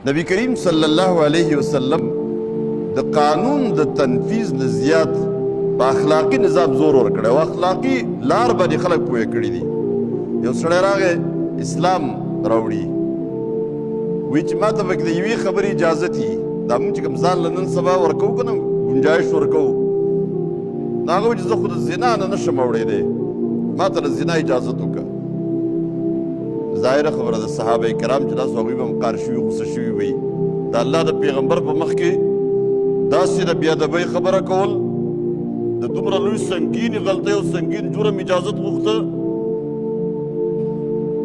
نبی کریم صلی الله علیه وسلم د قانون د تنفیذ نه زیات په اخلاقي نظام زور ورکړی او اخلاقي لار باندې خلک پوه کړي دي. یو سړی راغی اسلام راوړي، وایي چې ما ته پکې د یوې خبرې اجازت وي، دا موږ چې کوم ځان له نن سبا ورکوو که نه ګنجایش ورکوو، نو هغه وایي چې زه خو د زنا نه نشم اوړېدی، ما ته د زنا اجازت وکړه. ظاهره خبره د صحابه کرام چې تاسو هغوی به هم قهر شوي غوسه شوي وي، د الله د پیغمبر په مخ کې داسې د بېادبۍ خبره کول، د دومره لوی سنګینې غلطۍ او سنګین جرم اجازت غوښته،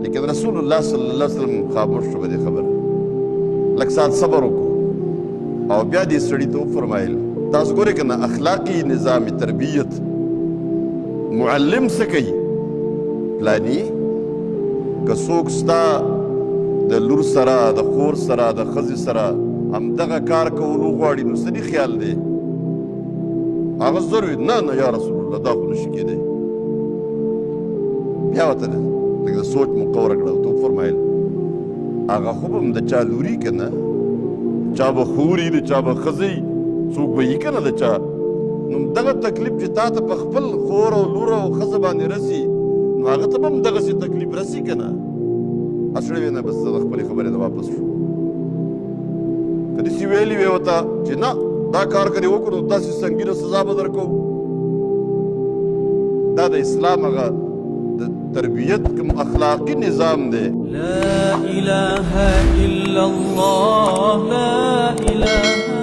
لیکن رسول الله صلی الله علیه وسلم خاموش شو په دې خبره، لږ ساعت صبر وکړو او بیا دې سړي ته وفرمایل تاسو ګورئ که نه اخلاقي نظام تربیت معلم څه کوي؟ پلاني که څوک ستا د لور سره د خور سره د ښځې سره همدغه کار کولو غواړي نو څه دې خیال دی؟ هغه زر وي نه نه یا رسول الله دا خو نشي کېدی. بیا ورته لږ د سوچ موقع ورکړه ورته وفرمایل هغه خو به هم د چا لوري که نه، چا به خور وي د چا به ښځې څوک به وي که نه د چا، نو دغه تکلیف چې تا ته په خپل خور او لور او ښځه باندې رسي نو هغه ته به هم دغسې تکلیف رسي که نه. سړی وی نه بس زه د خپلې خبرې نه واپس شو. که داسې ویلي وی ورته چې نه دا کار که دې وکړو داسې سنګینه سزا به درکوو، دا د اسلام هغه د تربیت کوم اخلاقي نظام دی. لا اله الا الله لا اله